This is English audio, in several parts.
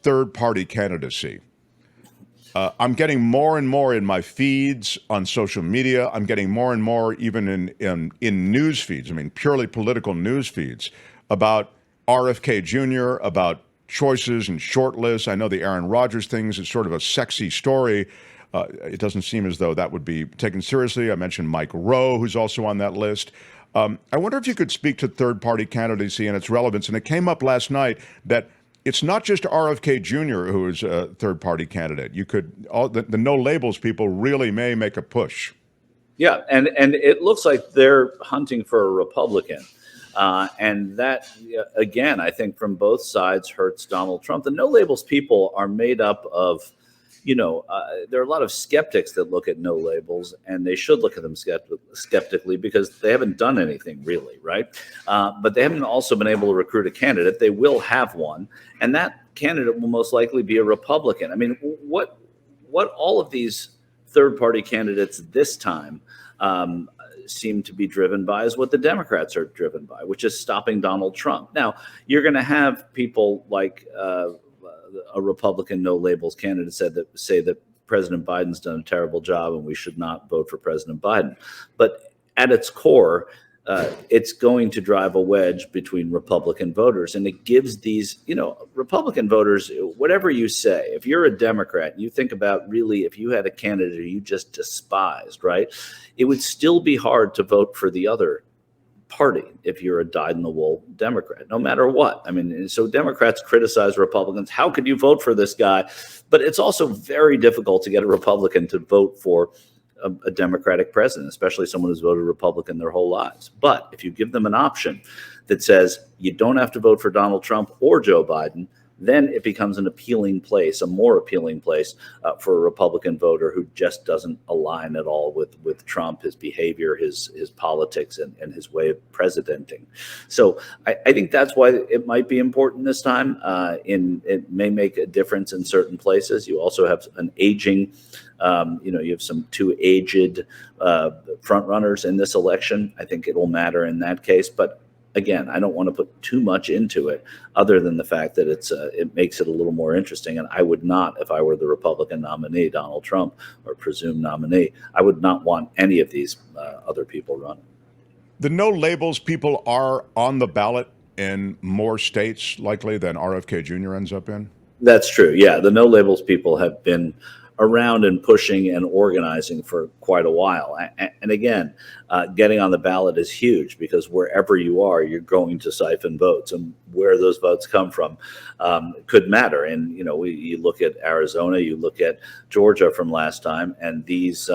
third-party candidacy. I'm getting more and more in my feeds on social media. I'm getting more and more even in news feeds. I mean, purely political news feeds about RFK Jr., about choices and short lists. I know the Aaron Rodgers things is sort of a sexy story. It doesn't seem as though that would be taken seriously. I mentioned Mike Rowe, who's also on that list. I wonder if you could speak to third-party candidacy and its relevance. And it came up last night that it's not just RFK Jr. who is a third-party candidate. You could the no labels people really may make a push. Yeah, and it looks like they're hunting for a Republican. And that, again, I think from both sides hurts Donald Trump. The no labels people are made up of, there are a lot of skeptics that look at no labels, and they should look at them skeptically because they haven't done anything really, right? But they haven't also been able to recruit a candidate. They will have one, and that candidate will most likely be a Republican. I mean, what all of these third-party candidates this time seem to be driven by is what the Democrats are driven by, which is stopping Donald Trump. Now, you're going to have people like a Republican no labels candidate say that President Biden's done a terrible job and we should not vote for President Biden. But at its core, it's going to drive a wedge between Republican voters. And it gives these, Republican voters, whatever you say, if you're a Democrat, you think about really if you had a candidate you just despised, right? It would still be hard to vote for the other party if you're a dyed-in-the-wool Democrat, no matter what. I mean, so Democrats criticize Republicans. How could you vote for this guy? But it's also very difficult to get a Republican to vote for a Democratic president, especially someone who's voted Republican their whole lives. But if you give them an option that says you don't have to vote for Donald Trump or Joe Biden, then it becomes an appealing place, a more appealing place for a Republican voter who just doesn't align at all with Trump, his behavior, his politics, and his way of presidenting. So I think that's why it might be important this time. It may make a difference in certain places. You also have an aging, you have some two aged front runners in this election. I think it will matter in that case, but again, I don't want to put too much into it other than the fact that it makes it a little more interesting. And I would not, if I were the Republican nominee, Donald Trump, or presumed nominee, I would not want any of these other people running. The no labels people are on the ballot in more states likely than RFK Jr. ends up in? That's true. Yeah, the no labels people have been around and pushing and organizing for quite a while. And again, getting on the ballot is huge because wherever you are, you're going to siphon votes, and where those votes come from could matter. And, you look at Arizona, you look at Georgia from last time, and these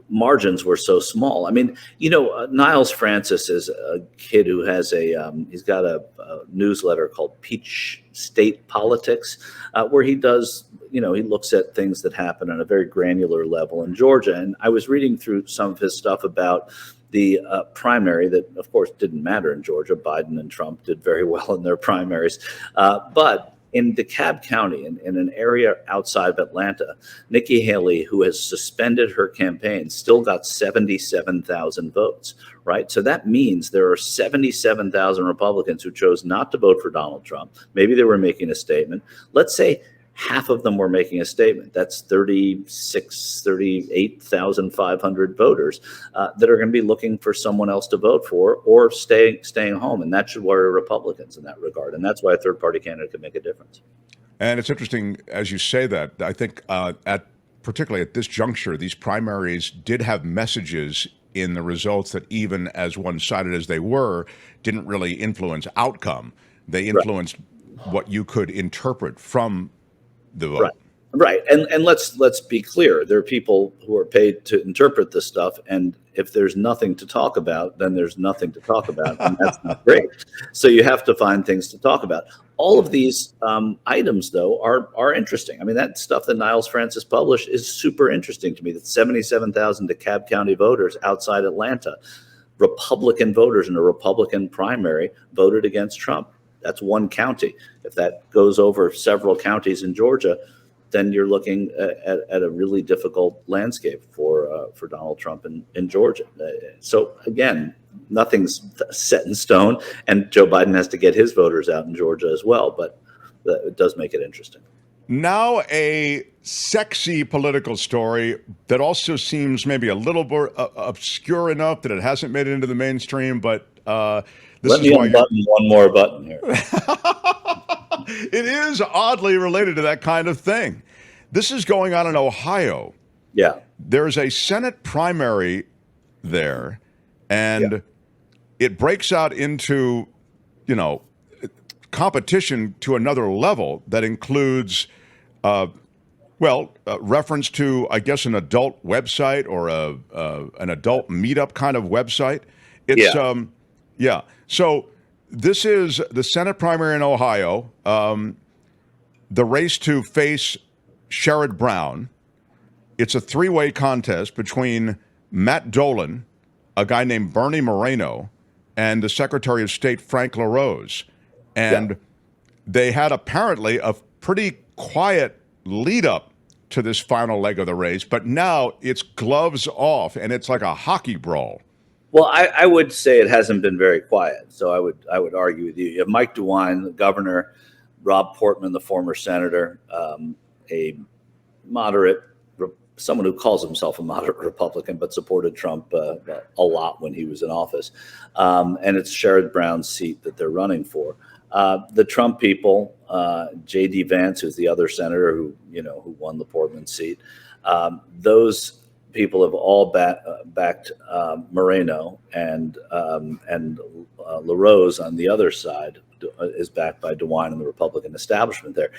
margins were so small. I mean, Niles Francis is a kid who has he's got a newsletter called Peach State Politics, where he does, he looks at things that happen on a very granular level in Georgia. And I was reading through some of his stuff about the primary that, of course, didn't matter in Georgia. Biden and Trump did very well in their primaries. But in DeKalb County, in an area outside of Atlanta, Nikki Haley, who has suspended her campaign, still got 77,000 votes, right? So that means there are 77,000 Republicans who chose not to vote for Donald Trump. Maybe they were making a statement. Let's say half of them were making a statement. That's 38,500 voters that are going to be looking for someone else to vote for or staying home. And that should worry Republicans in that regard. And that's why a third party candidate could make a difference. And it's interesting, as you say that, I think particularly at this juncture, these primaries did have messages in the results that even as one-sided as they were, didn't really influence outcome. They influenced what you could interpret from the vote. Right. And let's be clear. There are people who are paid to interpret this stuff. And if there's nothing to talk about, then there's nothing to talk about. And that's not great. So you have to find things to talk about. All of these items, though, are interesting. I mean, that stuff that Niles Francis published is super interesting to me. That 77,000 DeKalb County voters outside Atlanta, Republican voters in a Republican primary, voted against Trump. That's one county. If that goes over several counties in Georgia, then you're looking at a really difficult landscape for Donald Trump in Georgia. So again, nothing's set in stone, and Joe Biden has to get his voters out in Georgia as well. But it does make it interesting. Now, a sexy political story that also seems maybe a little more obscure enough that it hasn't made it into the mainstream, but this Let is me why you're. unbutton one more button here. It is oddly related to that kind of thing. This is going on in Ohio. Yeah. There's a Senate primary there, Yeah. and it breaks out into, you know, competition to another level that includes, reference to, I guess, an adult website or an adult meetup kind of website. It's, Yeah. yeah. So this is the Senate primary in Ohio, the race to face Sherrod Brown. It's a three-way contest between Matt Dolan, a guy named Bernie Moreno, and the Secretary of State, Frank LaRose. And Yeah. they had apparently a pretty quiet lead up to this final leg of the race, but now it's gloves off and it's like a hockey brawl. Well, I would say it hasn't been very quiet. So I would argue with you. You have Mike DeWine, the governor, Rob Portman, the former senator, a moderate, someone who calls himself a moderate Republican, but supported Trump a lot when he was in office. And it's Sherrod Brown's seat that they're running for. The Trump people, J.D. Vance, who's the other senator who won the Portman seat, those people have all backed Moreno, and LaRose on the other side is backed by DeWine and the Republican establishment there.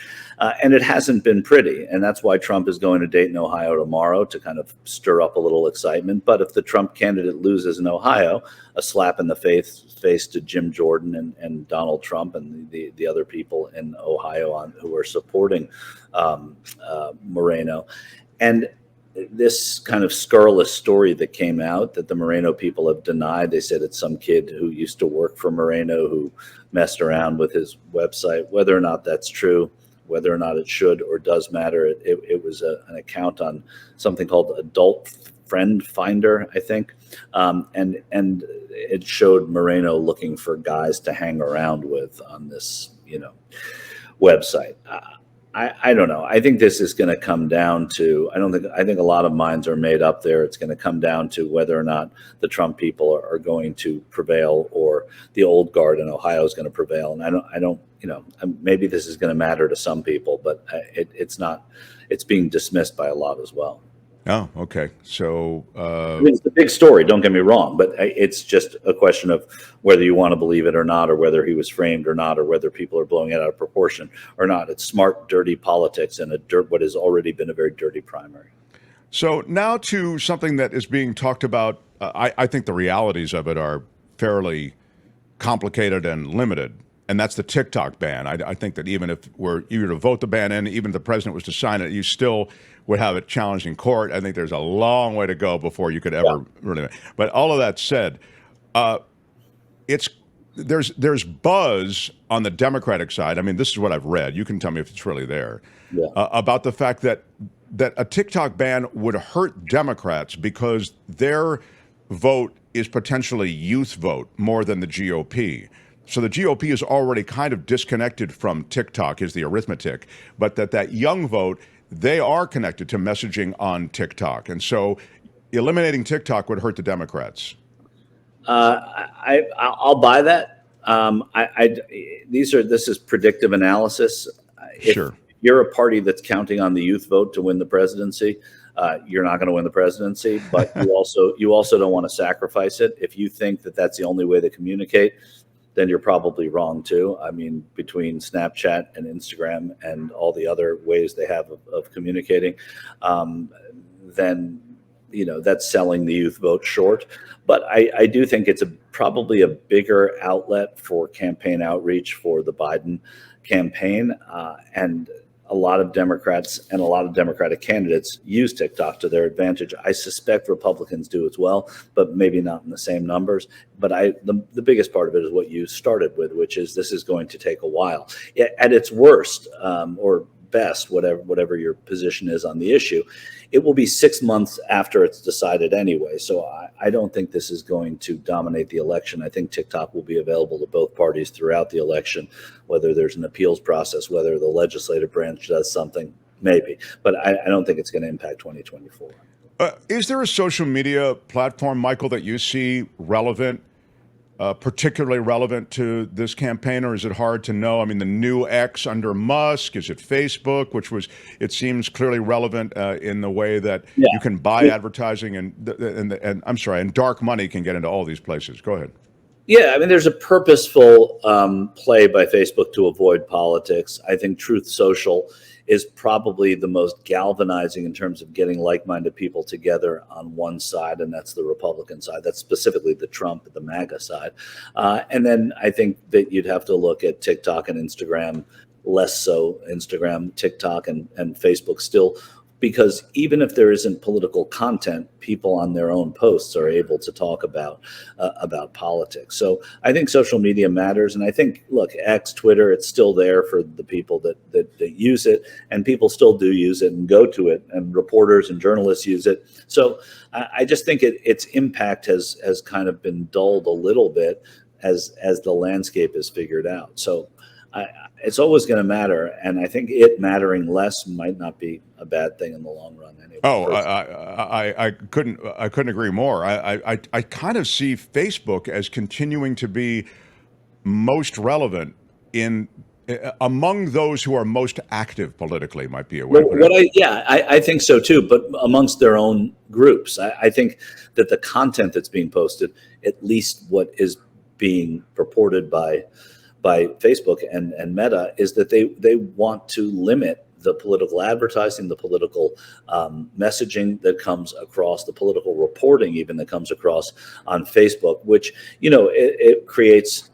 And it hasn't been pretty. And that's why Trump is going to Dayton, Ohio tomorrow to kind of stir up a little excitement. But if the Trump candidate loses in Ohio, a slap in the face to Jim Jordan and Donald Trump and the other people in Ohio who are supporting Moreno. And this kind of scurrilous story that came out that the Moreno people have denied. They said it's some kid who used to work for Moreno who messed around with his website. Whether or not that's true, whether or not it should or does matter, it was an account on something called Adult Friend Finder, I think, and it showed Moreno looking for guys to hang around with on this website. I don't know. I think this is going to come down to, I think a lot of minds are made up there. It's going to come down to whether or not the Trump people are going to prevail or the old guard in Ohio is going to prevail. And I don't, maybe this is going to matter to some people, but it's not, it's being dismissed by a lot as well. Oh, okay. So I mean, it's a big story, don't get me wrong, but it's just a question of whether you want to believe it or not, or whether he was framed or not, or whether people are blowing it out of proportion or not. It's smart, dirty politics and what has already been a very dirty primary. So now to something that is being talked about. I think the realities of it are fairly complicated and limited, and that's the TikTok ban. I think that even if you were to vote the ban in, even if the president was to sign it, you still would have it challenged in court. I think there's a long way to go before you could ever really. But all of that said, there's buzz on the Democratic side. I mean, this is what I've read. You can tell me if it's really there. Yeah. About the fact that a TikTok ban would hurt Democrats because their vote is potentially youth vote more than the GOP. So the GOP is already kind of disconnected from TikTok, is the arithmetic, but that young vote, they are connected to messaging on TikTok. And so eliminating TikTok would hurt the Democrats. I'll buy that. This is predictive analysis. Sure. If you're a party that's counting on the youth vote to win the presidency, you're not going to win the presidency, but you also don't want to sacrifice it. If you think that that's the only way to communicate, then you're probably wrong too. I mean, between Snapchat and Instagram and all the other ways they have of communicating, then that's selling the youth vote short. But I do think it's probably a bigger outlet for campaign outreach for the Biden campaign, and a lot of Democrats and a lot of Democratic candidates use TikTok to their advantage. I suspect Republicans do as well, but maybe not in the same numbers. But the biggest part of it is what you started with, which is this is going to take a while. At its worst, or best, whatever your position is on the issue, it will be 6 months after it's decided anyway. So I don't think this is going to dominate the election. I think TikTok will be available to both parties throughout the election, whether there's an appeals process, whether the legislative branch does something, maybe. But I don't think it's going to impact 2024. Is there a social media platform, Michael, that you see relevant, particularly relevant to this campaign, or is it hard to know? I mean, the new X under Musk, is it Facebook, which was, it seems clearly relevant in the way that you can buy advertising and I'm sorry, and dark money can get into all these places. Go ahead. Yeah, I mean, there's a purposeful play by Facebook to avoid politics. I think Truth Social is probably the most galvanizing in terms of getting like-minded people together on one side, and that's the Republican side. That's specifically the Trump, the MAGA side. And then I think that you'd have to look at TikTok and Instagram, less so Instagram, TikTok, and Facebook still, because even if there isn't political content, people on their own posts are able to talk about politics. So I think social media matters, and I think, look, X, Twitter, it's still there for the people that use it, and people still do use it and go to it, and reporters and journalists use it. So I just think its impact has kind of been dulled a little bit as the landscape is figured out. So it's always going to matter, and I think it mattering less might not be a bad thing in the long run. Anyway. Oh, I couldn't agree more. I kind of see Facebook as continuing to be most relevant in among those who are most active politically. Might be a way. I think so too. But amongst their own groups, I think that the content that's being posted, at least what is being purported by Facebook and Meta, is that they want to limit the political advertising, the political messaging that comes across, the political reporting even that comes across on Facebook, which, it creates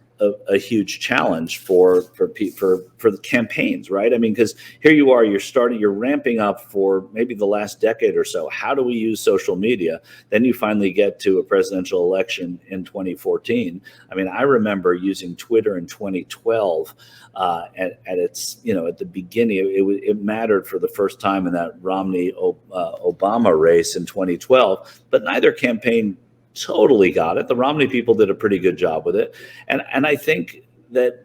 a huge challenge for the campaigns, right? I mean, because here you are, you're ramping up for maybe the last decade or so. How do we use social media? Then you finally get to a presidential election in 2014. I mean, I remember using Twitter in 2012 at its, at the beginning. It mattered for the first time in that Romney Obama race in 2012, but neither campaign totally got it. The Romney people did a pretty good job with it, and I think that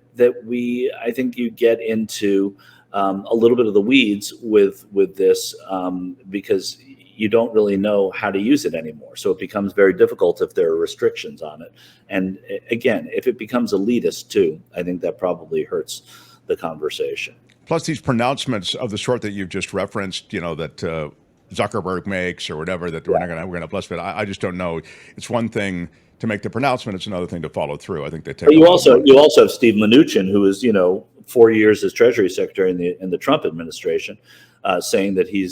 I think you get into a little bit of the weeds with this because you don't really know how to use it anymore. So it becomes very difficult if there are restrictions on it. And again, if it becomes elitist too, I think that probably hurts the conversation. Plus, these pronouncements of the sort that you've just referenced, that Zuckerberg makes or whatever, that we're going to plus fit. I just don't know. It's one thing to make the pronouncement; it's another thing to follow through. I think they take. But you also have Steve Mnuchin, who is 4 years as Treasury Secretary in the Trump administration, saying that he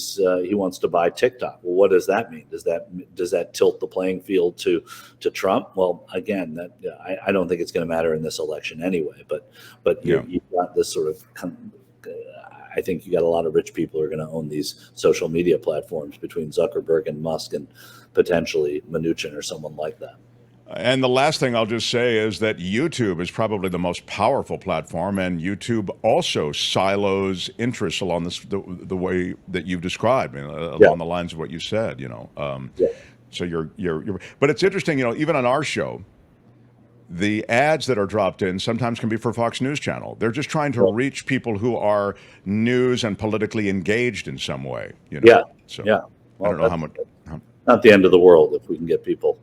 wants to buy TikTok. Well, what does that mean? Does that tilt the playing field to Trump? Well, again, I don't think it's going to matter in this election anyway. But you've got this sort of. I think you got a lot of rich people who are going to own these social media platforms between Zuckerberg and Musk and potentially Mnuchin or someone like that. And the last thing I'll just say is that YouTube is probably the most powerful platform, and YouTube also silos interests along the way that you've described, along the lines of what you said. So you're. But it's interesting, even on our show, the ads that are dropped in sometimes can be for Fox News Channel. They're just trying to reach people who are news and politically engaged in some way. So Well, I don't know how much. Not the end of the world if we can get people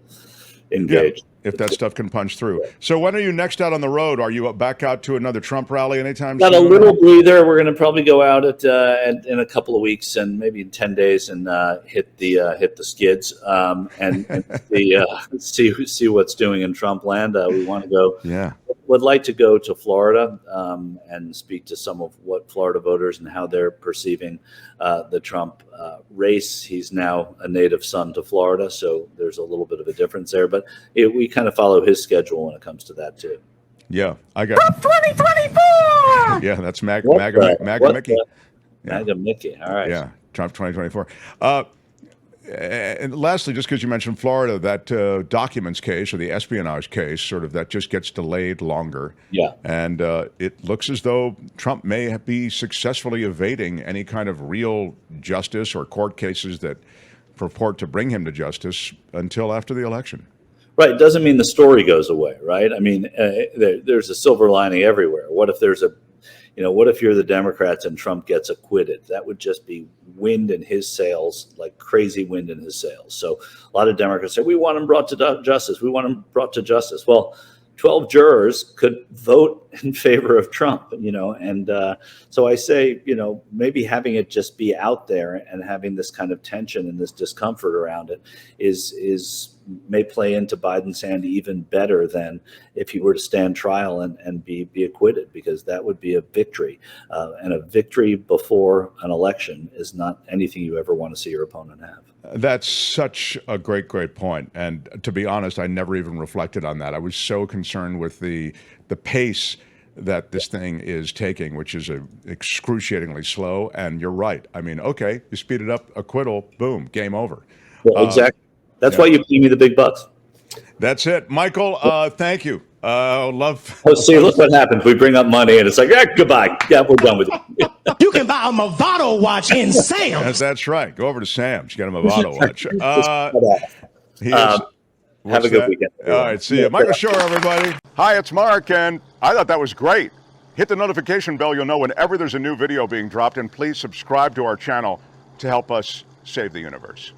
engaged. If that stuff can punch through. So when are you next out on the road? Are you back out to another Trump rally anytime soon? Got a little breather. We're going to probably go out in a couple of weeks and maybe in 10 days and hit the skids and see what's doing in Trump land. We want to go. Yeah. Would like to go to Florida and speak to some of what Florida voters and how they're perceiving the Trump race. He's now a native son to Florida, so there's a little bit of a difference there. But we kind of follow his schedule when it comes to that too. Yeah, I got 2024. Yeah, that's MAGA Mickey. MAGA Mickey. All right. Yeah, Trump 2024. And lastly, just because you mentioned Florida, that documents case or the espionage case, sort of that just gets delayed longer. Yeah. And it looks as though Trump may be successfully evading any kind of real justice or court cases that purport to bring him to justice until after the election. Right. It doesn't mean the story goes away, right? I mean, there's a silver lining everywhere. What if there's what if you're the Democrats and Trump gets acquitted? That would just be wind in his sails, like crazy wind in his sails. So a lot of Democrats say, we want him brought to justice. We want him brought to justice. Well, 12 jurors could vote in favor of Trump, and so I say, maybe having it just be out there and having this kind of tension and this discomfort around it may play into Biden's hand even better than if he were to stand trial and be acquitted, because that would be a victory. And a victory before an election is not anything you ever want to see your opponent have. That's such a great point. And to be honest, I never even reflected on that. I was so concerned with the pace that this thing is taking, which is excruciatingly slow. And you're right. I mean, okay, you speed it up, acquittal, boom, game over. Well, exactly. That's why you pay me the big bucks. That's it. Michael, thank you. Love. Oh, see, look what happens. We bring up money and it's like, goodbye. Yeah, we're done with it. You can buy a Movado watch in Sam's. That's right. Go over to Sam's. Get him a Movado watch. Have a good weekend. All right. See you. Michael Shure, everybody. Hi, it's Mark, and I thought that was great. Hit the notification bell. You'll know whenever there's a new video being dropped, and please subscribe to our channel to help us save the universe.